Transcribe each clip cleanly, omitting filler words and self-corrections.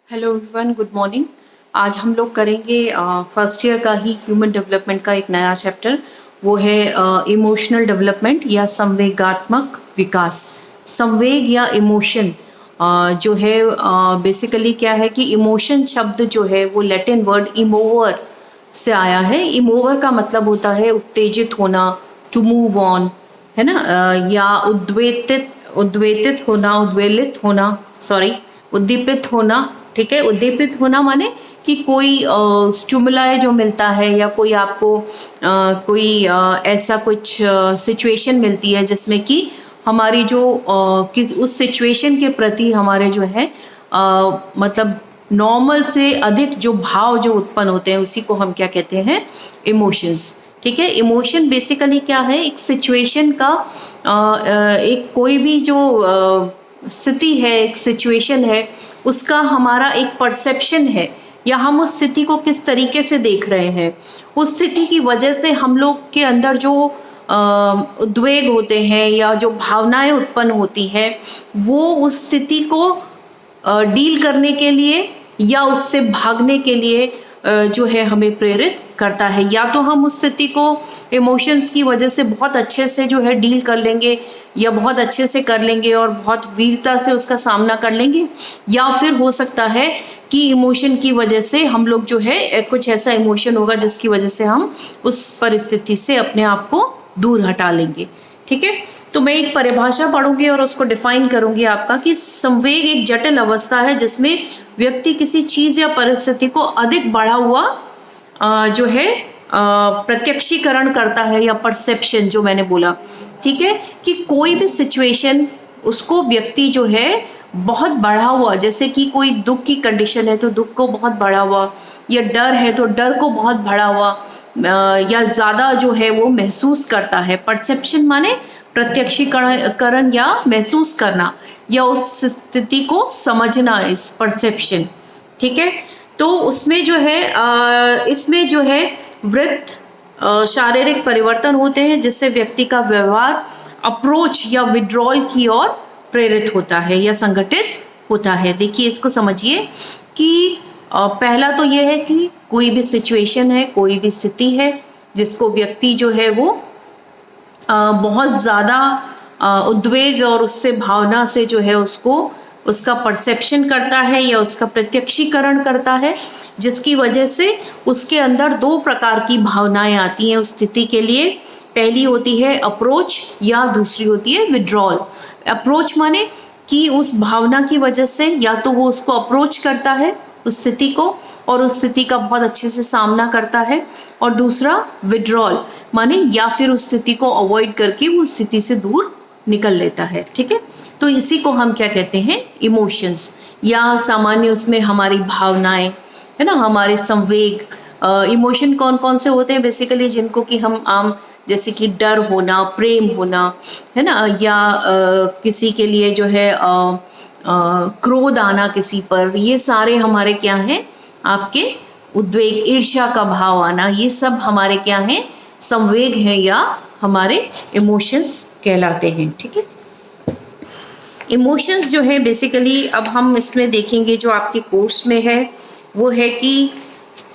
Hello everyone, good morning. आज हम लोग करेंगे फर्स्ट ईयर का ही ह्यूमन डेवलपमेंट का एक नया चैप्टर। वो है इमोशनल डेवलपमेंट या संवेगात्मक विकास। संवेग या इमोशन जो है बेसिकली क्या है कि इमोशन शब्द जो है वो लैटिन वर्ड इमोवर से आया है। इमोवर का मतलब होता है उत्तेजित होना, टू मूव ऑन, है ना। या उद्वेलित होना, सॉरी, उद्दीपित होना। ठीक है, उद्दीपित होना माने कि कोई स्टिमुलाई जो मिलता है या कोई आपको कोई ऐसा कुछ सिचुएशन मिलती है जिसमें कि हमारी जो किस उस सिचुएशन के प्रति हमारे जो है मतलब नॉर्मल से अधिक जो भाव जो उत्पन्न होते हैं उसी को हम क्या कहते हैं, इमोशंस। ठीक है, इमोशन बेसिकली क्या है, एक सिचुएशन का एक कोई भी जो स्थिति है, एक सिचुएशन है, उसका हमारा एक परसेप्शन है या हम उस स्थिति को किस तरीके से देख रहे हैं। उस स्थिति की वजह से हम लोग के अंदर जो उद्वेग होते हैं या जो भावनाएं उत्पन्न होती हैं वो उस स्थिति को डील करने के लिए या उससे भागने के लिए जो है हमें प्रेरित करता है। या तो हम उस स्थिति को इमोशंस की वजह से बहुत अच्छे से जो है डील कर लेंगे या बहुत अच्छे से कर लेंगे और बहुत वीरता से उसका सामना कर लेंगे, या फिर हो सकता है कि इमोशन की वजह से हम लोग जो है कुछ ऐसा इमोशन होगा जिसकी वजह से हम उस परिस्थिति से अपने आप को दूर हटा लेंगे। ठीक है, तो मैं एक परिभाषा पढ़ूंगी और उसको डिफाइन करूंगी आपका कि संवेग एक जटिल अवस्था है जिसमें व्यक्ति किसी चीज या परिस्थिति को अधिक बढ़ा हुआ जो है प्रत्यक्षीकरण करता है या परसेप्शन जो मैंने बोला। ठीक है, कि कोई भी सिचुएशन उसको व्यक्ति जो है बहुत बढ़ा हुआ, जैसे कि कोई दुख की कंडीशन है तो दुख को बहुत बढ़ा हुआ, या डर है तो डर को बहुत बढ़ा हुआ या ज़्यादा जो है वो महसूस करता है। परसेप्शन माने प्रत्यक्षीकरण या महसूस करना या उस स्थिति को समझना, इस परसेप्शन। ठीक है, तो उसमें जो है इसमें जो है वृत्त शारीरिक परिवर्तन होते हैं जिससे व्यक्ति का व्यवहार अप्रोच या विड्रॉल की ओर प्रेरित होता है या संगठित होता है। देखिए, इसको समझिए कि पहला तो ये है कि कोई भी सिचुएशन है, कोई भी स्थिति है जिसको व्यक्ति जो है वो बहुत ज़्यादा उद्वेग और उससे भावना से जो है उसको उसका परसेप्शन करता है या उसका प्रत्यक्षीकरण करता है, जिसकी वजह से उसके अंदर दो प्रकार की भावनाएं आती हैं उस स्थिति के लिए। पहली होती है अप्रोच या दूसरी होती है विड्रॉल। अप्रोच माने कि उस भावना की वजह से या तो वो उसको अप्रोच करता है उस स्थिति को और उस स्थिति का बहुत अच्छे से सामना करता है, और दूसरा विड्रॉल माने या फिर उस स्थिति को अवॉइड करके वो स्थिति से दूर निकल लेता है। ठीक है, तो इसी को हम क्या कहते हैं, इमोशंस, या सामान्य उसमें हमारी भावनाएं, है ना, हमारे संवेग। इमोशन कौन कौन से होते हैं बेसिकली, जिनको कि हम आम, जैसे कि डर होना, प्रेम होना, है ना, या किसी के लिए जो है क्रोध आना किसी पर, ये सारे हमारे क्या हैं, आपके उद्वेग, ईर्ष्या का भाव आना, ये सब हमारे क्या हैं, संवेग हैं या हमारे इमोशंस कहलाते हैं। ठीक है, इमोशंस जो है बेसिकली अब हम इसमें देखेंगे जो आपके कोर्स में है वो है कि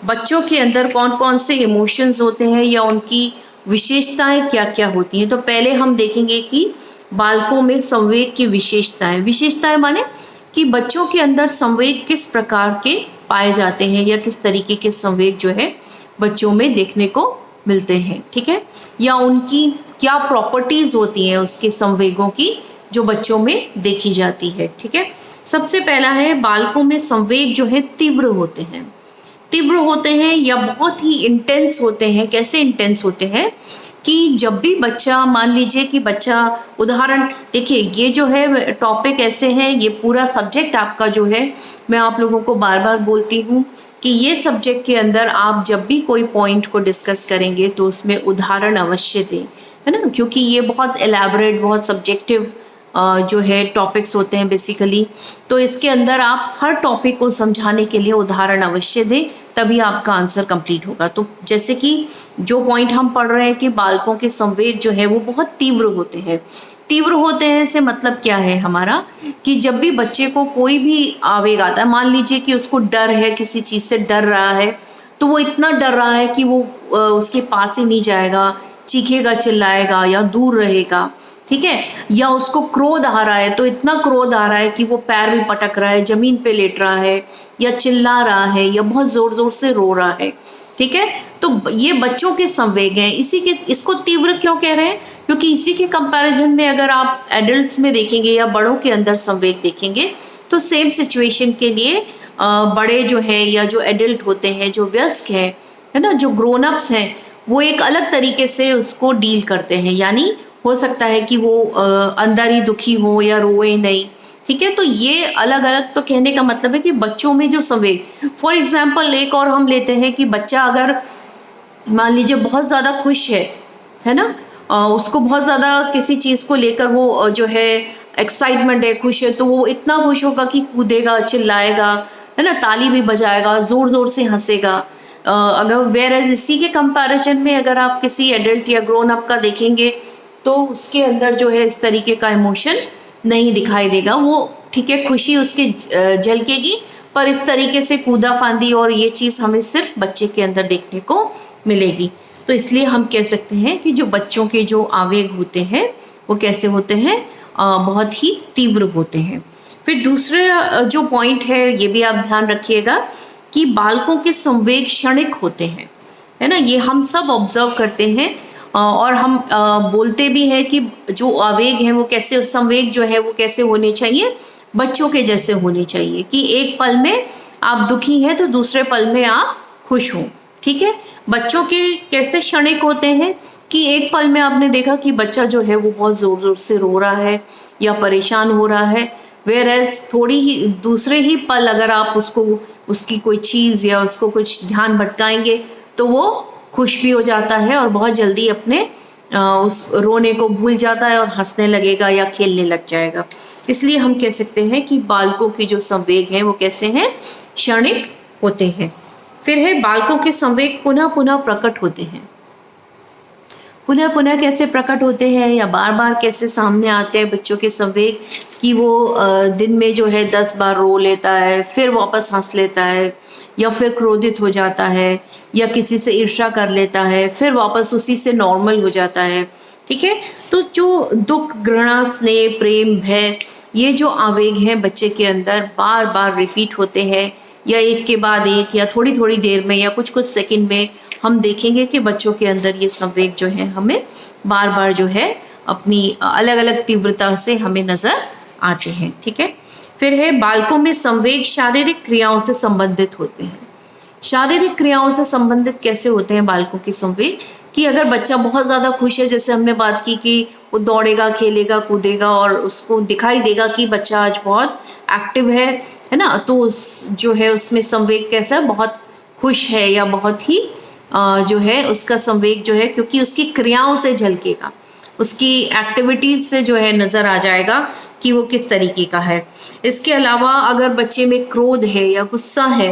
बच्चों के अंदर कौन कौन से इमोशंस होते हैं या उनकी विशेषताएं क्या क्या होती हैं। तो पहले हम देखेंगे कि बालकों में संवेग की विशेषताएं माने कि बच्चों के अंदर संवेग किस प्रकार के पाए जाते हैं या किस तरीके के संवेग जो है बच्चों में देखने को मिलते हैं। ठीक है, या उनकी क्या प्रॉपर्टीज होती हैं उसके संवेगों की जो बच्चों में देखी जाती है। ठीक है, सबसे पहला है बालकों में संवेग जो है तीव्र होते हैं या बहुत ही इंटेंस होते हैं। कैसे इंटेंस होते हैं कि जब भी बच्चा, मान लीजिए कि बच्चा, उदाहरण देखिए, ये जो है टॉपिक ऐसे हैं, ये पूरा सब्जेक्ट आपका जो है, मैं आप लोगों को बार बार बोलती हूँ कि ये सब्जेक्ट के अंदर आप जब भी कोई पॉइंट को डिस्कस करेंगे तो उसमें उदाहरण अवश्य दें, है ना, क्योंकि ये बहुत एलैबोरेट, बहुत सब्जेक्टिव जो है टॉपिक्स होते हैं बेसिकली। तो इसके अंदर आप हर टॉपिक को समझाने के लिए उदाहरण अवश्य दें, तभी आपका आंसर कंप्लीट होगा। तो जैसे कि जो पॉइंट हम पढ़ रहे हैं कि बालकों के संवेग जो है वो बहुत तीव्र होते हैं, तीव्र होते हैं से मतलब क्या है हमारा, कि जब भी बच्चे को कोई भी आवेग आता है, मान लीजिए कि उसको डर है, किसी चीज़ से डर रहा है, तो वो इतना डर रहा है कि वो उसके पास ही नहीं जाएगा, चीखेगा, चिल्लाएगा या दूर रहेगा, ठीक है। या उसको क्रोध आ रहा है, तो इतना क्रोध आ रहा है कि वो पैर भी पटक रहा है, जमीन पे लेट रहा है, या चिल्ला रहा है, या बहुत जोर जोर से रो रहा है, ठीक है। तो ये बच्चों के संवेग हैं। इसको तीव्र क्यों कह रहे हैं, क्योंकि इसी के कंपैरिजन में अगर आप एडल्ट्स में देखेंगे या बड़ों के अंदर संवेग देखेंगे, तो सेम सिचुएशन के लिए बड़े जो है या जो एडल्ट होते हैं, जो वयस्क है ना, जो ग्रोन अप्स हैं, वो एक अलग तरीके से उसको डील करते हैं। यानी हो सकता है कि वो अंदर ही दुखी हो या रोए नहीं, ठीक है। तो ये अलग अलग, तो कहने का मतलब है कि बच्चों में जो संवेग, फॉर एग्जाम्पल एक और हम लेते हैं कि बच्चा अगर मान लीजिए बहुत ज़्यादा खुश है ना, उसको बहुत ज़्यादा किसी चीज़ को लेकर वो जो है एक्साइटमेंट है, खुश है, तो वो इतना खुश होगा कि कूदेगा, चिल्लाएगा, है ना, ताली भी बजाएगा, ज़ोर ज़ोर से हंसेगा। अगर वेयर एज इसी के कंपैरिजन में अगर आप किसी एडल्ट या ग्रोन अप का देखेंगे, तो उसके अंदर जो है इस तरीके का इमोशन नहीं दिखाई देगा। वो ठीक है, खुशी उसके झलकेगी, पर इस तरीके से कूदा फांदी और ये चीज़ हमें सिर्फ बच्चे के अंदर देखने को मिलेगी। तो इसलिए हम कह सकते हैं कि जो बच्चों के जो आवेग होते हैं वो कैसे होते हैं, बहुत ही तीव्र होते हैं। फिर दूसरा जो पॉइंट है, ये भी आप ध्यान रखिएगा कि बालकों के संवेग क्षणिक होते हैं, है ना। ये हम सब ऑब्जर्व करते हैं और हम बोलते भी हैं कि जो आवेग हैं वो कैसे, संवेग जो है वो कैसे होने चाहिए, बच्चों के जैसे होने चाहिए, कि एक पल में आप दुखी हैं तो दूसरे पल में आप खुश हो, ठीक है। बच्चों के कैसे क्षणिक होते हैं, कि एक पल में आपने देखा कि बच्चा जो है वो बहुत ज़ोर ज़ोर से रो रहा है या परेशान हो रहा है, वेयर एज थोड़ी ही दूसरे ही पल अगर आप उसको उसकी कोई चीज़ या उसको कुछ ध्यान भटकाएंगे तो वो खुश भी हो जाता है और बहुत जल्दी अपने उस रोने को भूल जाता है और हंसने लगेगा या खेलने लग जाएगा। इसलिए हम कह सकते हैं कि बालकों की जो संवेग हैं वो कैसे हैं, क्षणिक होते हैं। फिर है बालकों के संवेग पुनः पुनः प्रकट होते हैं। पुनः पुनः कैसे प्रकट होते हैं या बार बार कैसे सामने आते हैं बच्चों के संवेग, कि वो दिन में जो है 10 बार रो लेता है, फिर वापस हंस लेता है, या फिर क्रोधित हो जाता है, या किसी से ईर्ष्या कर लेता है, फिर वापस उसी से नॉर्मल हो जाता है, ठीक है। तो जो दुख, घृणा, स्नेह, प्रेम, भय, ये जो आवेग हैं बच्चे के अंदर बार बार रिपीट होते हैं, या एक के बाद एक या थोड़ी थोड़ी देर में या कुछ कुछ सेकंड में हम देखेंगे कि बच्चों के अंदर ये संवेग जो है हमें बार बार जो है अपनी अलग अलग तीव्रता से हमें नज़र आते हैं, ठीक है। फिर है बालकों में संवेग शारीरिक क्रियाओं से संबंधित होते हैं। शारीरिक क्रियाओं से संबंधित कैसे होते हैं बालकों के संवेग, कि अगर बच्चा बहुत ज़्यादा खुश है, जैसे हमने बात की कि वो दौड़ेगा, खेलेगा, कूदेगा और उसको दिखाई देगा कि बच्चा आज बहुत एक्टिव है ना, तो उस जो है उसमें संवेग कैसा है, बहुत खुश है या बहुत ही जो है उसका संवेग जो है, क्योंकि उसकी क्रियाओं से झलकेगा, उसकी एक्टिविटीज़ से जो है नज़र आ जाएगा कि वो किस तरीके का है। इसके अलावा अगर बच्चे में क्रोध है या गुस्सा है,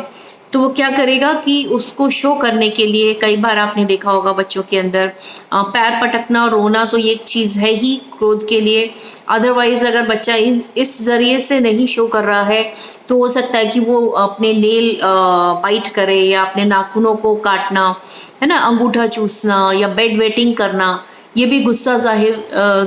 तो वो क्या करेगा कि उसको शो करने के लिए, कई बार आपने देखा होगा बच्चों के अंदर पैर पटकना, रोना, तो ये एक चीज़ है ही क्रोध के लिए। अदरवाइज़ अगर बच्चा इस ज़रिए से नहीं शो कर रहा है, तो हो सकता है कि वो अपने नेल बाइट करे या अपने नाखूनों को काटना, है ना, अंगूठा चूसना या बेड वेटिंग करना, ये भी गुस्सा जाहिर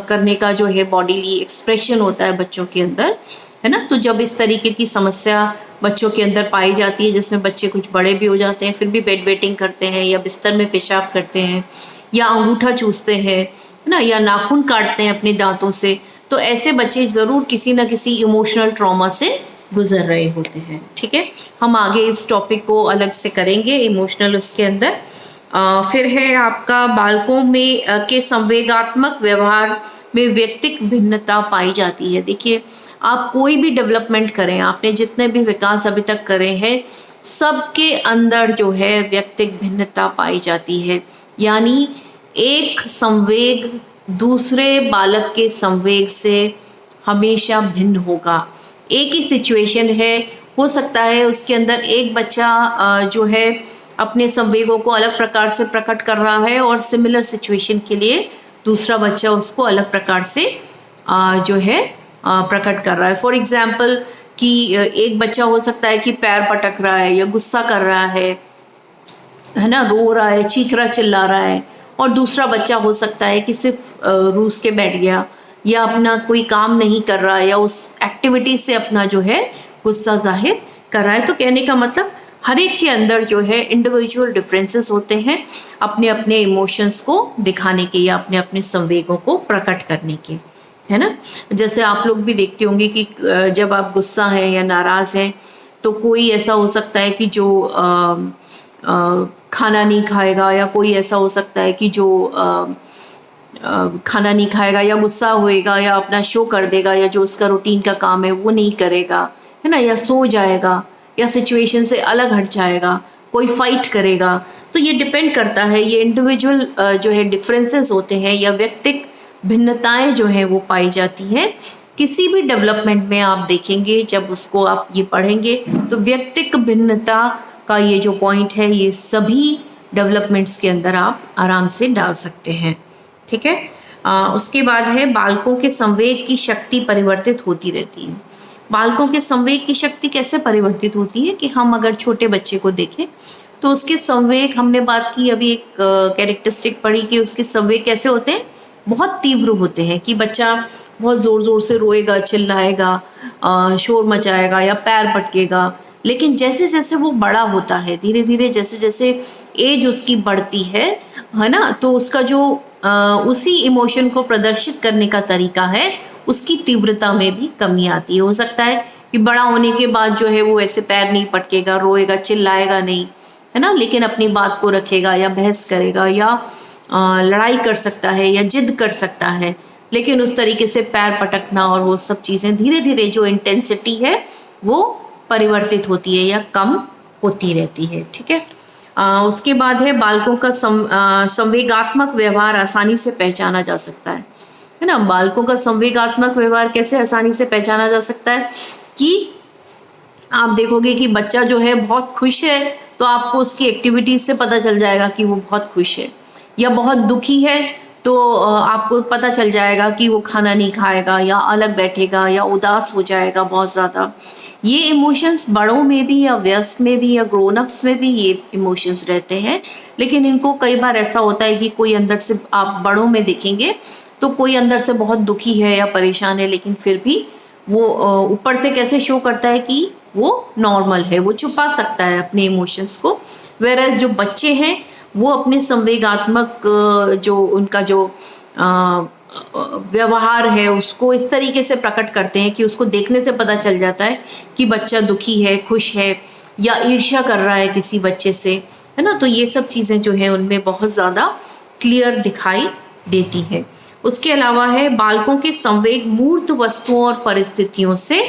करने का जो है बॉडीली एक्सप्रेशन होता है बच्चों के अंदर, है ना। तो जब इस तरीके की समस्या बच्चों के अंदर पाई जाती है, जिसमें बच्चे कुछ बड़े भी हो जाते हैं फिर भी बेड वेटिंग करते हैं या बिस्तर में पेशाब करते हैं या अंगूठा चूसते हैं, है ना, या नाखून काटते हैं अपने दांतों से, तो ऐसे बच्चे ज़रूर किसी न किसी इमोशनल ट्रॉमा से गुजर रहे होते हैं, ठीक है। हम आगे इस टॉपिक को अलग से करेंगे, इमोशनल उसके अंदर। फिर है आपका बालकों में के संवेगात्मक व्यवहार में व्यक्तिक भिन्नता पाई जाती है। देखिए, आप कोई भी डेवलपमेंट करें, आपने जितने भी विकास अभी तक करे हैं, सबके अंदर जो है व्यक्तिक भिन्नता पाई जाती है। यानी एक संवेग दूसरे बालक के संवेग से हमेशा भिन्न होगा। एक ही सिचुएशन है, हो सकता है उसके अंदर एक बच्चा जो है अपने संवेगों को अलग प्रकार से प्रकट कर रहा है और सिमिलर सिचुएशन के लिए दूसरा बच्चा उसको अलग प्रकार से जो है प्रकट कर रहा है। फॉर एग्जाम्पल कि एक बच्चा हो सकता है कि पैर पटक रहा है या गुस्सा कर रहा है ना, रो रहा है, चीख रहा चिल्ला रहा है, और दूसरा बच्चा हो सकता है कि सिर्फ रूस के बैठ गया या अपना कोई काम नहीं कर रहा है या उस एक्टिविटी से अपना जो है गुस्सा जाहिर कर रहा है। तो कहने का मतलब हर एक के अंदर जो है इंडिविजुअल डिफरेंसेस होते हैं अपने अपने इमोशंस को दिखाने के या अपने अपने संवेगों को प्रकट करने के, है ना। जैसे आप लोग भी देखते होंगे कि जब आप गुस्सा हैं या नाराज़ हैं तो कोई ऐसा हो सकता है कि जो खाना नहीं खाएगा, या कोई ऐसा हो सकता है कि जो खाना नहीं खाएगा या गुस्सा होएगा या अपना शो कर देगा, या जो उसका रूटीन का काम है वो नहीं करेगा, है ना, या सो जाएगा या सिचुएशन से अलग हट जाएगा, कोई फाइट करेगा। तो ये डिपेंड करता है, ये इंडिविजुअल जो है डिफरेंसेस होते हैं या व्यक्तिक भिन्नताएं जो हैं वो पाई जाती हैं। किसी भी डेवलपमेंट में आप देखेंगे, जब उसको आप ये पढ़ेंगे तो व्यक्तिक भिन्नता का ये जो पॉइंट है ये सभी डेवलपमेंट्स के अंदर आप आराम से डाल सकते हैं, ठीक है। उसके बाद है बालकों के संवेग की शक्ति परिवर्तित होती रहती है। बालकों के संवेग की शक्ति कैसे परिवर्तित होती है कि हम अगर छोटे बच्चे को देखें तो उसके संवेग, हमने बात की अभी एक कैरेक्टरिस्टिक पढ़ी कि उसके संवेग कैसे होते हैं, बहुत तीव्र होते हैं कि बच्चा बहुत ज़ोर ज़ोर से रोएगा, चिल्लाएगा, शोर मचाएगा या पैर पटकेगा। लेकिन जैसे जैसे वो बड़ा होता है, धीरे धीरे जैसे जैसे एज उसकी बढ़ती है ना, तो उसका जो उसी इमोशन को प्रदर्शित करने का तरीका है उसकी तीव्रता में भी कमी आती है। हो सकता है कि बड़ा होने के बाद जो है वो ऐसे पैर नहीं पटकेगा, रोएगा, चिल्लाएगा नहीं, है ना, लेकिन अपनी बात को रखेगा या बहस करेगा या लड़ाई कर सकता है या जिद कर सकता है। लेकिन उस तरीके से पैर पटकना और वो सब चीज़ें धीरे धीरे जो इंटेंसिटी है वो परिवर्तित होती है या कम होती रहती है, ठीक है। उसके बाद है बालकों का संवेगात्मक व्यवहार आसानी से पहचाना जा सकता है ना। बालकों का संवेगात्मक व्यवहार कैसे आसानी से पहचाना जा सकता है कि आप देखोगे कि बच्चा जो है बहुत खुश है तो आपको उसकी एक्टिविटीज से पता चल जाएगा कि वो बहुत खुश है, या बहुत दुखी है तो आपको पता चल जाएगा कि वो खाना नहीं खाएगा या अलग बैठेगा या उदास हो जाएगा बहुत ज़्यादा। ये इमोशंस बड़ों में भी या वयस्क में भी या ग्रोन अप्स में भी ये इमोशंस रहते हैं। लेकिन इनको कई बार ऐसा होता है कि कोई अंदर से, आप बड़ों में देखेंगे तो कोई अंदर से बहुत दुखी है या परेशान है, लेकिन फिर भी वो ऊपर से कैसे शो करता है कि वो नॉर्मल है, वो छुपा सकता है अपने इमोशंस को। वेरएज जो बच्चे हैं वो अपने संवेगात्मक जो उनका जो व्यवहार है उसको इस तरीके से प्रकट करते हैं कि उसको देखने से पता चल जाता है कि बच्चा दुखी है, खुश है या ईर्ष्या कर रहा है किसी बच्चे से, है ना। तो ये सब चीज़ें जो है उनमें बहुत ज़्यादा क्लियर दिखाई देती है। उसके अलावा है बालकों के संवेग मूर्त वस्तुओं और परिस्थितियों से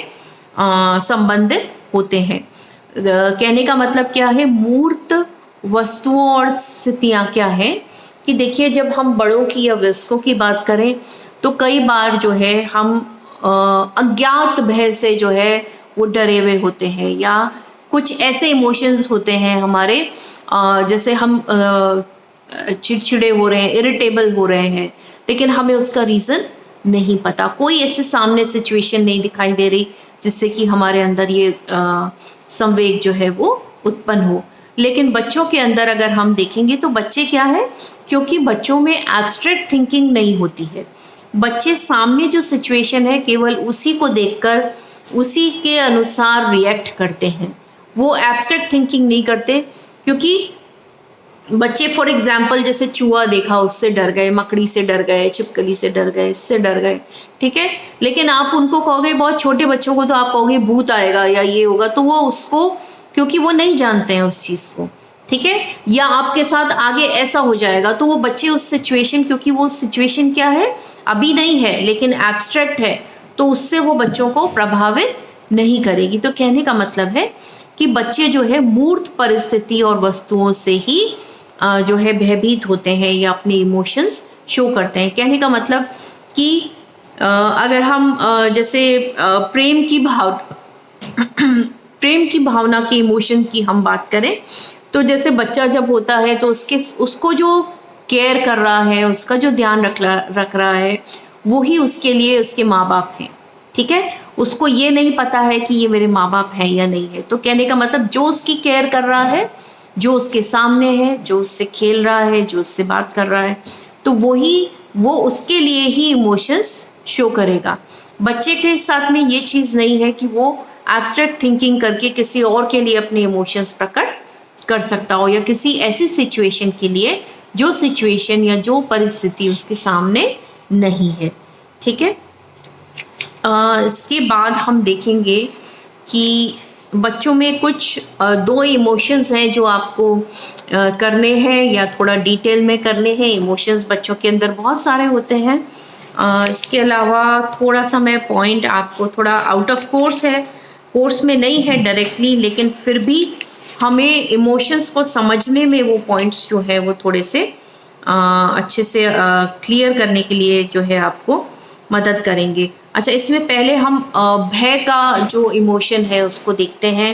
संबंधित होते हैं। कहने का मतलब क्या है, मूर्त वस्तुओं और स्थितियाँ क्या है कि देखिए, जब हम बड़ों की या वयस्कों की बात करें तो कई बार जो है हम अज्ञात भय से जो है वो डरे हुए होते हैं, या कुछ ऐसे इमोशंस होते हैं हमारे, जैसे हम चिड़चिड़े हो रहे हैं, इरिटेबल हो रहे हैं, लेकिन हमें उसका रीज़न नहीं पता। कोई ऐसे सामने सिचुएशन नहीं दिखाई दे रही जिससे कि हमारे अंदर ये संवेग जो है वो उत्पन्न हो। लेकिन बच्चों के अंदर अगर हम देखेंगे तो बच्चे क्या है, क्योंकि बच्चों में एब्स्ट्रैक्ट थिंकिंग नहीं होती है, बच्चे सामने जो सिचुएशन है केवल उसी को देखकर उसी के अनुसार रिएक्ट करते हैं, वो एब्स्ट्रैक्ट थिंकिंग नहीं करते। क्योंकि बच्चे फॉर एग्जाम्पल जैसे चूहा देखा उससे डर गए, मकड़ी से डर गए, छिपकली से डर गए, इससे डर गए, ठीक है। लेकिन आप उनको कहोगे, बहुत छोटे बच्चों को तो आप कहोगे भूत आएगा या ये होगा, तो वो उसको, क्योंकि वो नहीं जानते हैं उस चीज़ को, ठीक है। या आपके साथ आगे ऐसा हो जाएगा तो वो बच्चे उस सिचुएशन, क्योंकि वो सिचुएशन क्या है अभी नहीं है लेकिन एब्स्ट्रैक्ट है, तो उससे वो बच्चों को प्रभावित नहीं करेगी। तो कहने का मतलब है कि बच्चे जो है मूर्त परिस्थिति और वस्तुओं से ही जो है भयभीत होते हैं या अपने इमोशंस शो करते हैं। कहने का मतलब कि अगर हम जैसे प्रेम की भावना की इमोशन की हम बात करें तो जैसे बच्चा जब होता है तो उसको जो केयर कर रहा है, उसका जो ध्यान रख रहा है, वो ही उसके लिए उसके माँ बाप हैं, ठीक है। उसको ये नहीं पता है कि ये मेरे माँ बाप हैं या नहीं है। तो कहने का मतलब जो उसकी केयर कर रहा है, जो उसके सामने है, जो उससे खेल रहा है, जो उससे बात कर रहा है, तो वो उसके लिए ही इमोशंस शो करेगा। बच्चे के साथ में ये चीज़ नहीं है कि वो एब्स्ट्रैक्ट थिंकिंग करके किसी और के लिए अपने इमोशंस प्रकट कर सकता हो, या किसी ऐसी सिचुएशन के लिए जो सिचुएशन या जो परिस्थिति उसके सामने नहीं है, ठीक है। इसके बाद हम देखेंगे कि बच्चों में कुछ दो इमोशंस हैं जो आपको करने हैं या थोड़ा डिटेल में करने हैं। इमोशंस बच्चों के अंदर बहुत सारे होते हैं। इसके अलावा थोड़ा सा मैं पॉइंट आपको, थोड़ा आउट ऑफ कोर्स है, कोर्स में नहीं है डायरेक्टली, लेकिन फिर भी हमें इमोशंस को समझने में वो पॉइंट्स जो है वो थोड़े से अच्छे से क्लियर करने के लिए जो है आपको मदद करेंगे। अच्छा, इसमें पहले हम भय का जो इमोशन है उसको देखते हैं,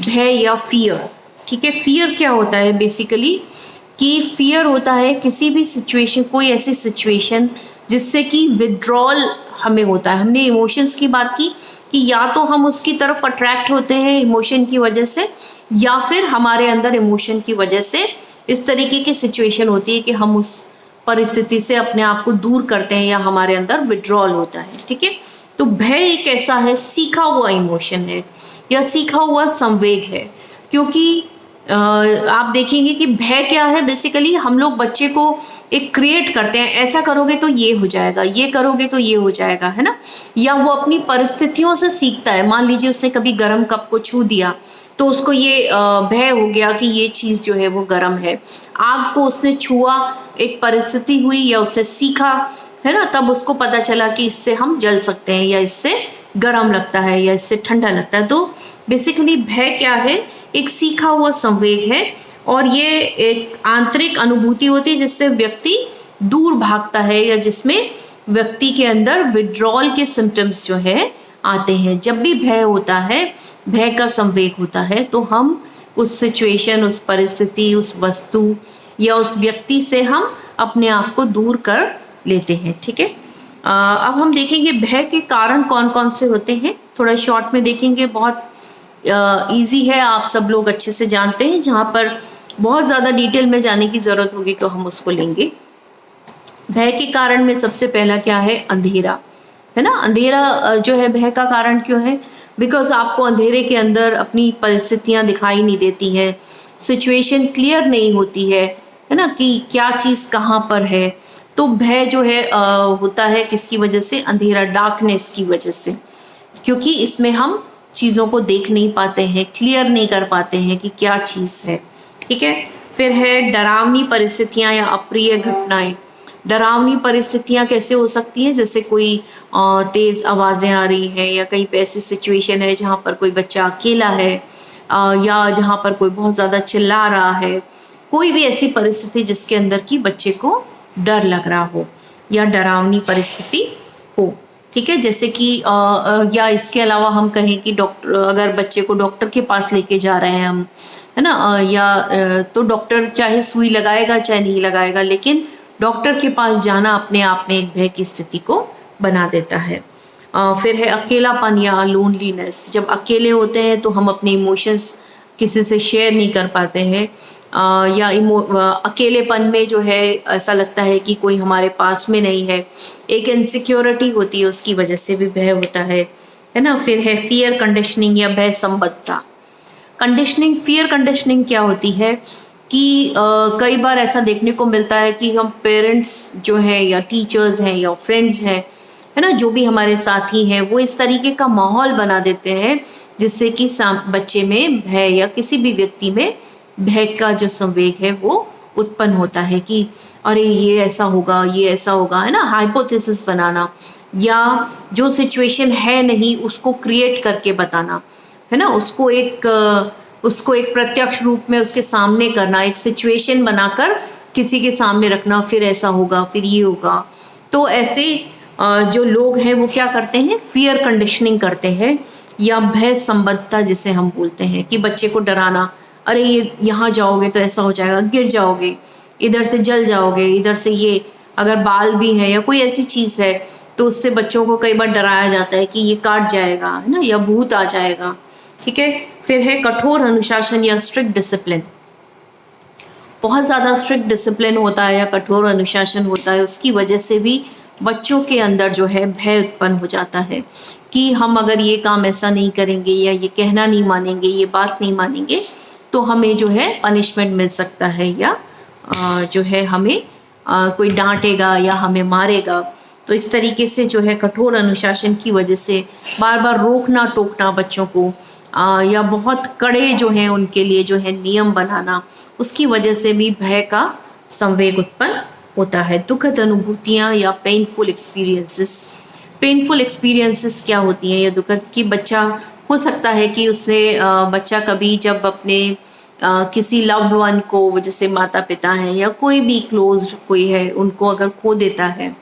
भय या फियर, ठीक है। फियर क्या होता है बेसिकली, कि फियर होता है किसी भी सिचुएशन, कोई ऐसी सिचुएशन जिससे कि विड्रॉल हमें होता है। हमने इमोशंस की बात की कि या तो हम उसकी तरफ अट्रैक्ट होते हैं इमोशन की वजह से, या फिर हमारे अंदर इमोशन की वजह से इस तरीके की सिचुएशन होती है कि हम उस परिस्थिति से अपने आप को दूर करते हैं या हमारे अंदर विड्रॉल होता है, ठीक है। तो भय एक ऐसा है, सीखा हुआ इमोशन है या सीखा हुआ संवेग है। क्योंकि आप देखेंगे कि भय क्या है, बेसिकली हम लोग बच्चे को एक क्रिएट करते हैं, ऐसा करोगे तो ये हो जाएगा, ये करोगे तो ये हो जाएगा, है ना। या वो अपनी परिस्थितियों से सीखता है। मान लीजिए उसने कभी गर्म कप को छू दिया तो उसको ये भय हो गया कि ये चीज़ जो है वो गर्म है। आग को उसने छुआ, एक परिस्थिति हुई या उसने सीखा, है ना, तब उसको पता चला कि इससे हम जल सकते हैं, या इससे गर्म लगता है, या इससे ठंडा लगता है। तो बेसिकली भय क्या है, एक सीखा हुआ संवेग है, और ये एक आंतरिक अनुभूति होती है जिससे व्यक्ति दूर भागता है, या जिसमें व्यक्ति के अंदर विड्रॉल के सिम्टम्स जो है आते हैं। जब भी भय होता है, भय का संवेग होता है, तो हम उस सिचुएशन, उस परिस्थिति, उस वस्तु या उस व्यक्ति से हम अपने आप को दूर कर लेते हैं, ठीक है। अब हम देखेंगे भय के कारण कौन कौन से होते हैं, थोड़ा शॉर्ट में देखेंगे। बहुत इजी है, आप सब लोग अच्छे से जानते हैं। जहाँ पर बहुत ज़्यादा डिटेल में जाने की ज़रूरत होगी तो हम उसको लेंगे। भय के कारण में सबसे पहला क्या है, अंधेरा, है ना। अंधेरा जो है भय का कारण क्यों है, बिकॉज आपको अंधेरे के अंदर अपनी परिस्थितियाँ दिखाई नहीं देती हैं, सिचुएशन क्लियर नहीं होती है ना, कि क्या चीज़ कहाँ पर है। तो भय जो है होता है किसकी वजह से, अंधेरा, डार्कनेस की वजह से, क्योंकि इसमें हम चीज़ों को देख नहीं पाते हैं, क्लियर नहीं कर पाते हैं कि क्या चीज़ है, ठीक है। फिर है डरावनी परिस्थितियाँ या अप्रिय घटनाएं। डरावनी परिस्थितियाँ कैसे हो सकती हैं, जैसे कोई तेज़ आवाज़ें आ रही हैं, या कहीं पे ऐसी सिचुएशन है जहाँ पर कोई बच्चा अकेला है, या जहाँ पर कोई बहुत ज़्यादा चिल्ला रहा है। कोई भी ऐसी परिस्थिति जिसके अंदर कि बच्चे को डर लग रहा हो या डरावनी परिस्थिति हो, ठीक है। जैसे कि या इसके अलावा हम कहें कि डॉक्टर, अगर बच्चे को डॉक्टर के पास लेके जा रहे हैं हम, है ना, या तो डॉक्टर चाहे सुई लगाएगा चाहे नहीं लगाएगा, लेकिन डॉक्टर के पास जाना अपने आप में एक भय की स्थिति को बना देता है। फिर है अकेलापन या लोनलीनेस। जब अकेले होते हैं तो हम अपने इमोशंस किसी से शेयर नहीं कर पाते हैं, या अकेलेपन में जो है ऐसा लगता है कि कोई हमारे पास में नहीं है, एक इनसिक्योरिटी होती है, उसकी वजह से भी भय होता है ना। फिर है फियर कंडीशनिंग या भय संबद्धता। कंडीशनिंग, फियर कंडीशनिंग क्या होती है कि कई बार ऐसा देखने को मिलता है कि हम पेरेंट्स जो है, या टीचर्स हैं, या फ्रेंड्स हैं, है ना, जो भी हमारे साथी हैं, वो इस तरीके का माहौल बना देते हैं जिससे कि बच्चे में भय, या किसी भी व्यक्ति में भय का जो संवेग है वो उत्पन्न होता है कि अरे ये ऐसा होगा, ये ऐसा होगा, है ना, हाइपोथेसिस बनाना, या जो सिचुएशन है नहीं उसको क्रिएट करके बताना, है ना, उसको एक प्रत्यक्ष रूप में उसके सामने करना, एक सिचुएशन बनाकर किसी के सामने रखना, फिर ऐसा होगा, फिर ये होगा। तो ऐसे जो लोग हैं वो क्या करते हैं, फियर कंडीशनिंग करते हैं, या भय संबद्धता जिसे हम बोलते हैं, कि बच्चे को डराना, अरे ये यहाँ जाओगे तो ऐसा हो जाएगा, गिर जाओगे, इधर से जल जाओगे, इधर से ये, अगर बाल भी है या कोई ऐसी चीज़ है तो उससे बच्चों को कई बार डराया जाता है कि ये काट जाएगा, है ना, या भूत आ जाएगा। ठीक है। फिर है कठोर अनुशासन या स्ट्रिक्ट डिसिप्लिन। बहुत ज़्यादा स्ट्रिक्ट डिसिप्लिन होता है या कठोर अनुशासन होता है, उसकी वजह से भी बच्चों के अंदर जो है भय उत्पन्न हो जाता है कि हम अगर ये काम ऐसा नहीं करेंगे या ये कहना नहीं मानेंगे, ये बात नहीं मानेंगे, तो हमें जो है पनिशमेंट मिल सकता है, या जो है हमें कोई डांटेगा या हमें मारेगा। तो इस तरीके से जो है कठोर अनुशासन की वजह से बार बार रोकना टोकना बच्चों को, या बहुत कड़े जो है उनके लिए जो है नियम बनाना, उसकी वजह से भी भय का संवेग उत्पन्न होता है। दुखद अनुभूतियाँ या पेनफुल एक्सपीरियंसेस। पेनफुल एक्सपीरियंसेस क्या होती हैं? ये दुखद कि बच्चा हो सकता है कि उसने बच्चा कभी जब अपने किसी लव्ड वन को, जैसे माता पिता हैं या कोई भी क्लोज कोई है, उनको अगर खो देता है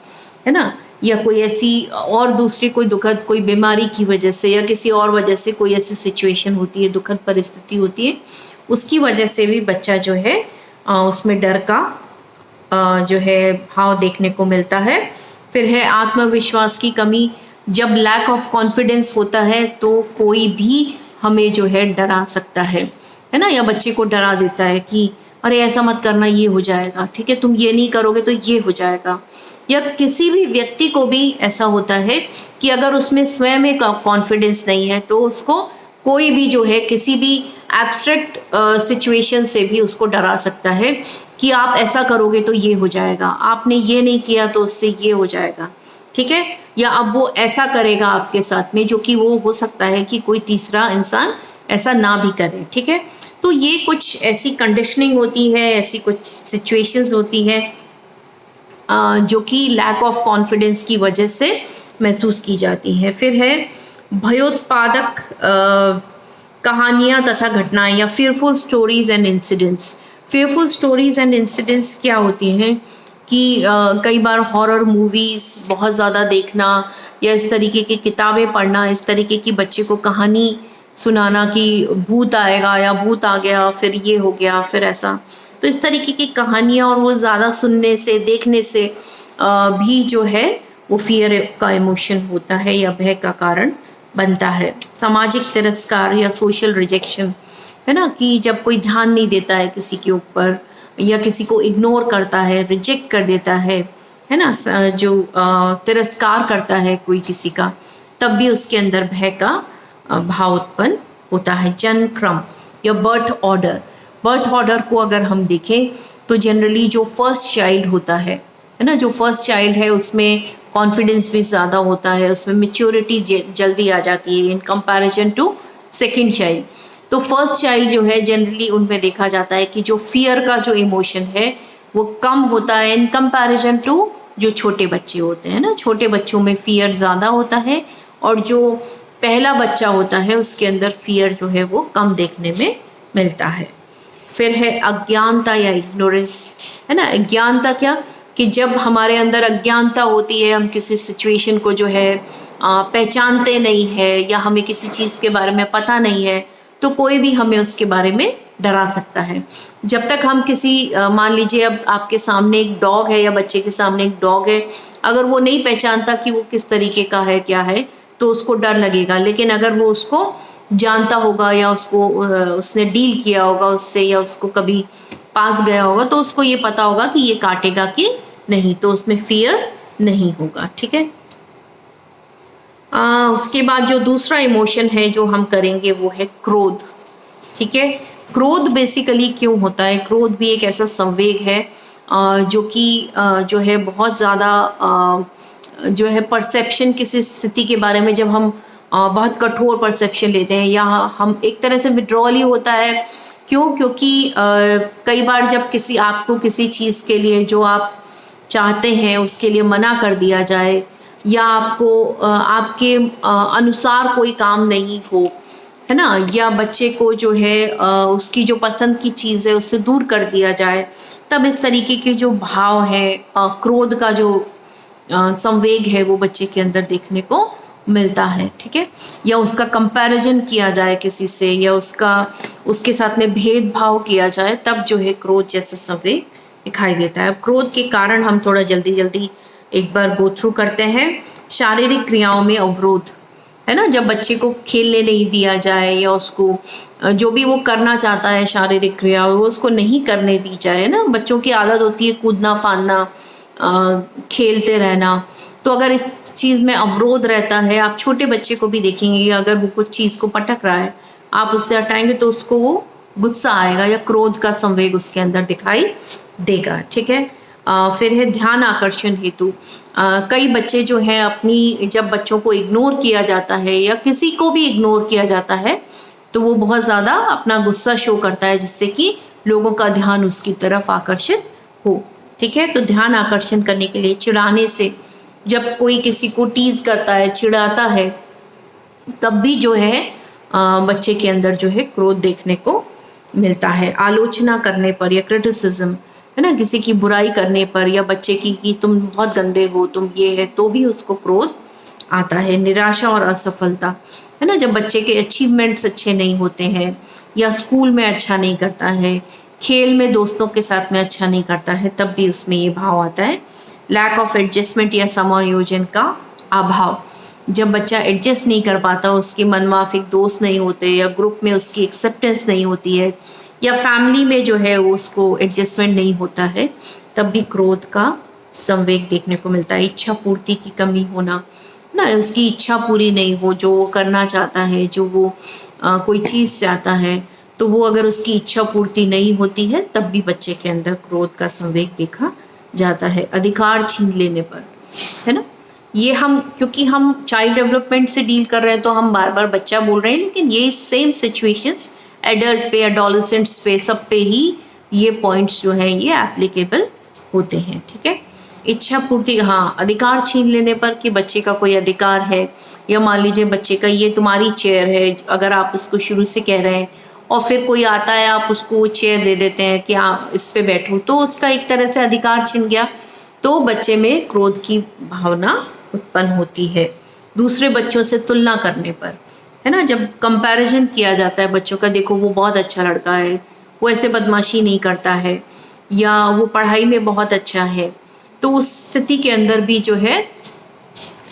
ना, या कोई ऐसी और दूसरी कोई दुखद कोई बीमारी की वजह से या किसी और वजह से कोई ऐसी सिचुएशन होती है, दुखद परिस्थिति होती है, उसकी वजह से भी बच्चा जो है उसमें डर का जो है भाव देखने को मिलता है। फिर है आत्मविश्वास की कमी। जब लैक ऑफ कॉन्फिडेंस होता है तो कोई भी हमें जो है डरा सकता है ना, या बच्चे को डरा देता है कि अरे ऐसा मत करना, ये हो जाएगा, ठीक है, तुम ये नहीं करोगे तो ये हो जाएगा। या किसी भी व्यक्ति को भी ऐसा होता है कि अगर उसमें स्वयं में कॉन्फिडेंस नहीं है तो उसको कोई भी जो है किसी भी एब्स्ट्रैक्ट सिचुएशन से भी उसको डरा सकता है कि आप ऐसा करोगे तो ये हो जाएगा, आपने ये नहीं किया तो उससे ये हो जाएगा, ठीक है, या अब वो ऐसा करेगा आपके साथ में, जो कि वो हो सकता है कि कोई तीसरा इंसान ऐसा ना भी करे। ठीक है। तो ये कुछ ऐसी कंडीशनिंग होती है, ऐसी कुछ सिचुएशंस होती है जो कि लैक ऑफ कॉन्फिडेंस की वजह से महसूस की जाती है। फिर है भयोत्पादक कहानियाँ तथा घटनाएं या fearful stories and incidents. fearful stories and incidents क्या होती हैं कि कई बार हॉरर मूवीज़ बहुत ज़्यादा देखना या इस तरीके की किताबें पढ़ना, इस तरीके की बच्चे को कहानी सुनाना कि भूत आएगा या भूत आ गया, फिर ये हो गया, फिर ऐसा, तो इस तरीके की कहानियाँ और वो ज़्यादा सुनने से देखने से भी जो है वो फियर का इमोशन होता है या भय का कारण बनता है। सामाजिक तिरस्कार या सोशल रिजेक्शन, है ना, कि जब कोई ध्यान नहीं देता है किसी के ऊपर या किसी को इग्नोर करता है, रिजेक्ट कर देता है ना, जो तिरस्कार करता है कोई किसी का, तब भी उसके अंदर भय का भाव उत्पन्न होता है। जन्म क्रम या बर्थ ऑर्डर। बर्थ ऑर्डर को अगर हम देखें तो जनरली जो फर्स्ट चाइल्ड होता है ना, जो फर्स्ट चाइल्ड है उसमें कॉन्फिडेंस भी ज़्यादा होता है, उसमें मैच्योरिटी जल्दी आ जाती है in comparison to second child. तो फर्स्ट चाइल्ड जो है जनरली उनमें देखा जाता है कि जो फियर का जो इमोशन है वो कम होता है इन कंपैरिजन टू जो छोटे बच्चे होते हैं ना। छोटे बच्चों में फियर ज़्यादा होता है और जो पहला बच्चा होता है उसके अंदर फियर जो है वो कम देखने में मिलता है। फिर है अज्ञानता या इग्नोरेंस, है ना। अज्ञानता क्या कि जब हमारे अंदर अज्ञानता होती है, हम किसी सिचुएशन को जो है पहचानते नहीं है या हमें किसी चीज़ के बारे में पता नहीं है, तो कोई भी हमें उसके बारे में डरा सकता है। जब तक हम किसी मान लीजिए अब आपके सामने एक डॉग है या बच्चे के सामने एक डॉग है, अगर वो नहीं पहचानता कि वो किस तरीके का है क्या है, तो उसको डर लगेगा। लेकिन अगर वो उसको जानता होगा या उसको उसने डील किया होगा उससे या उसको कभी पास गया होगा, तो उसको ये पता होगा कि ये काटेगा कि नहीं, तो उसमें फियर नहीं होगा। ठीक है। उसके बाद जो दूसरा इमोशन है जो हम करेंगे वो है क्रोध। ठीक है। क्रोध बेसिकली क्यों होता है? क्रोध भी एक ऐसा संवेग है जो कि जो है बहुत ज़्यादा जो है परसेप्शन किसी स्थिति के बारे में, जब हम बहुत कठोर परसेप्शन लेते हैं या हम एक तरह से विड्रॉल ही होता है। क्यों? क्योंकि कई बार जब किसी आपको किसी चीज़ के लिए जो आप चाहते हैं उसके लिए मना कर दिया जाए या आपको आपके अनुसार कोई काम नहीं हो, है ना, या बच्चे को जो है उसकी जो पसंद की चीज़ है उससे दूर कर दिया जाए, तब इस तरीके के जो भाव है, क्रोध का जो संवेग है वो बच्चे के अंदर देखने को मिलता है। ठीक है। या उसका कंपैरिजन किया जाए किसी से या उसके साथ में भेदभाव किया जाए, तब जो है क्रोध जैसा संवेग दिखाई देता है। अब क्रोध के कारण हम थोड़ा जल्दी एक बार गो थ्रू करते हैं। शारीरिक क्रियाओं में अवरोध, है ना, जब बच्चे को खेलने नहीं दिया जाए या उसको जो भी वो करना चाहता है शारीरिक क्रिया वो उसको नहीं करने दी जाए ना। बच्चों की आदत होती है कूदना फांदना, खेलते रहना। तो अगर इस चीज़ में अवरोध रहता है, आप छोटे बच्चे को भी देखेंगे कि अगर वो कुछ चीज़ को पटक रहा है, आप उससे हटाएंगे तो उसको वो गुस्सा आएगा या क्रोध का संवेग उसके अंदर दिखाई देगा। ठीक है। फिर है ध्यान आकर्षण हेतु। कई बच्चे जो है अपनी, जब बच्चों को इग्नोर किया जाता है या किसी को भी इग्नोर किया जाता है तो वो बहुत ज़्यादा अपना गुस्सा शो करता है, जिससे कि लोगों का ध्यान उसकी तरफ आकर्षित हो। ठीक है। तो ध्यान आकर्षण करने के लिए चिढ़ाने से, जब कोई किसी को टीज करता है, चिढ़ाता है, तब भी जो है बच्चे के अंदर जो है क्रोध देखने को मिलता है। आलोचना करने पर या क्रिटिसिज्म, है ना, किसी की बुराई करने पर या बच्चे की कि तुम बहुत गंदे हो, तुम ये है, तो भी उसको क्रोध आता है। निराशा और असफलता, है ना, जब बच्चे के अचीवमेंट्स अच्छे नहीं होते हैं या स्कूल में अच्छा नहीं करता है, खेल में दोस्तों के साथ में अच्छा नहीं करता है, तब भी उसमें ये भाव आता है। लैक ऑफ एडजस्टमेंट या समायोजन का अभाव, जब बच्चा एडजस्ट नहीं कर पाता, उसके मनमाफिक दोस्त नहीं होते या ग्रुप में उसकी एक्सेप्टेंस नहीं होती है या फैमिली में जो है वो उसको एडजस्टमेंट नहीं होता है, तब भी क्रोध का संवेग देखने को मिलता है। इच्छा पूर्ति की कमी होना, ना, उसकी इच्छा पूरी नहीं हो, जो वो करना चाहता है, जो वो कोई चीज़ चाहता है, तो वो अगर उसकी इच्छा पूर्ति नहीं होती है तब भी बच्चे के अंदर क्रोध का संवेग देखा जाता है। अधिकार छीन लेने पर, है ना, ये हम, क्योंकि हम चाइल्ड डेवलपमेंट से डील कर रहे हैं तो हम बार बार बच्चा बोल रहे हैं, लेकिन ये सेम सिचुएशंस एडल्ट पे, एडोलेसेंट्स पे, सब पे ही ये पॉइंट्स जो है ये एप्लीकेबल होते हैं। ठीक है। इच्छा पूर्ति, हाँ, अधिकार छीन लेने पर कि बच्चे का कोई अधिकार है, या मान लीजिए बच्चे का ये तुम्हारी चेयर है, अगर आप उसको शुरू से कह रहे हैं और फिर कोई आता है आप उसको वो चेयर दे देते हैं कि हाँ इस पे बैठो, तो उसका एक तरह से अधिकार छिन गया, तो बच्चे में क्रोध की भावना उत्पन्न होती है। दूसरे बच्चों से तुलना करने पर, है ना, जब कंपैरिजन किया जाता है बच्चों का, देखो वो बहुत अच्छा लड़का है, वो ऐसे बदमाशी नहीं करता है, या वो पढ़ाई में बहुत अच्छा है, तो उस स्थिति के अंदर भी जो है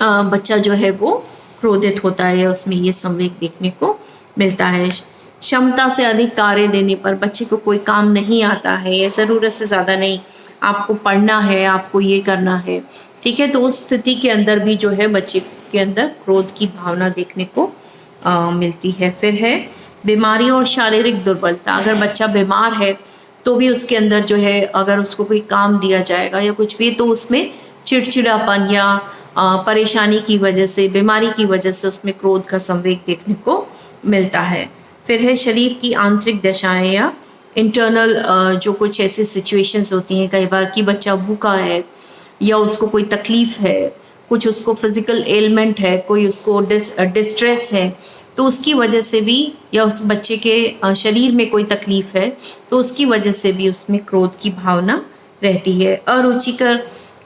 बच्चा जो है वो क्रोधित होता है, उसमें ये संवेग देखने को मिलता है। क्षमता से अधिक कार्य देने पर, बच्चे को कोई काम नहीं आता है या ज़रूरत से ज़्यादा नहीं, आपको पढ़ना है, आपको ये करना है, ठीक है, तो उस स्थिति के अंदर भी जो है बच्चे के अंदर क्रोध की भावना देखने को मिलती है। फिर है बीमारी और शारीरिक दुर्बलता, अगर बच्चा बीमार है तो भी उसके अंदर जो है, अगर उसको कोई काम दिया जाएगा या कुछ भी, तो उसमें चिड़चिड़ापन या परेशानी की वजह से, बीमारी की वजह से उसमें क्रोध का संवेग देखने को मिलता है। फिर है शरीर की आंतरिक दशाएं या इंटरनल, जो कुछ ऐसी सिचुएशंस होती हैं कई बार कि बच्चा भूखा है या उसको कोई तकलीफ़ है, कुछ उसको फिज़िकल एलिमेंट है, कोई उसको डिस्ट्रेस है, तो उसकी वजह से भी, या उस बच्चे के शरीर में कोई तकलीफ़ है तो उसकी वजह से भी उसमें क्रोध की भावना रहती है। अरुचिकर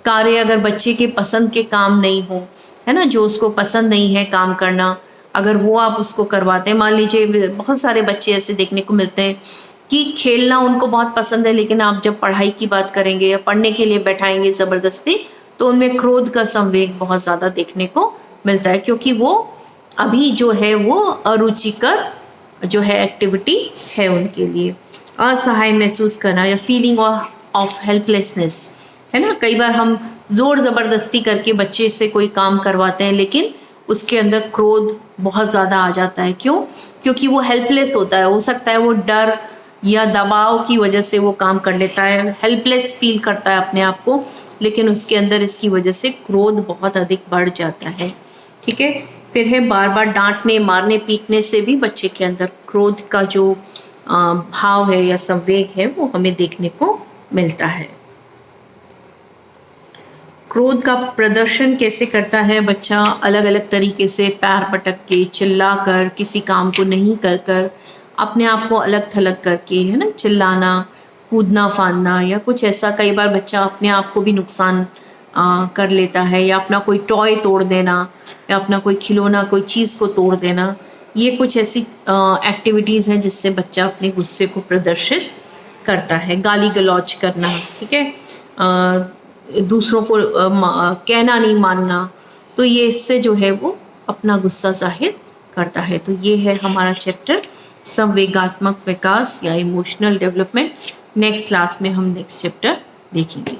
कार्य, अगर बच्चे के पसंद के काम नहीं हो, है ना, जो उसको पसंद नहीं है काम करना, अगर वो आप उसको करवाते हैं, मान लीजिए बहुत सारे बच्चे ऐसे देखने को मिलते हैं कि खेलना उनको बहुत पसंद है, लेकिन आप जब पढ़ाई की बात करेंगे या पढ़ने के लिए बैठाएंगे ज़बरदस्ती, तो उनमें क्रोध का संवेग बहुत ज़्यादा देखने को मिलता है, क्योंकि वो अभी जो है वो अरुचिकर जो है एक्टिविटी है उनके लिए। असहाय महसूस करना या फीलिंग ऑफ हेल्पलेसनेस, है ना, कई बार हम ज़ोर ज़बरदस्ती करके बच्चे से कोई काम करवाते हैं, लेकिन उसके अंदर क्रोध बहुत ज़्यादा आ जाता है। क्यों? क्योंकि वो हेल्पलेस होता है, हो सकता है वो डर या दबाव की वजह से वो काम कर लेता है, हेल्पलेस फील करता है अपने आप को, लेकिन उसके अंदर इसकी वजह से क्रोध बहुत अधिक बढ़ जाता है। ठीक है। फिर है बार बार डांटने, मारने, पीटने से भी बच्चे के अंदर क्रोध का जो भाव है या संवेग है वो हमें देखने को मिलता है। क्रोध का प्रदर्शन कैसे करता है बच्चा? अलग अलग तरीके से, पैर पटक के, चिल्ला कर, किसी काम को नहीं कर कर, अपने आप को अलग थलग करके, है ना, चिल्लाना, कूदना फांदना या कुछ ऐसा। कई बार बच्चा अपने आप को भी नुकसान कर लेता है, या अपना कोई टॉय तोड़ देना, या अपना कोई खिलौना, कोई चीज़ को तोड़ देना। ये कुछ ऐसी एक्टिविटीज़ हैं जिससे बच्चा अपने गुस्से को प्रदर्शित करता है। गाली गलौज करना, ठीक है, दूसरों को कहना नहीं मानना, तो ये इससे जो है वो अपना गुस्सा जाहिर करता है। तो ये है हमारा चैप्टर संवेगात्मक विकास या इमोशनल डेवलपमेंट। नेक्स्ट क्लास में हम नेक्स्ट चैप्टर देखेंगे।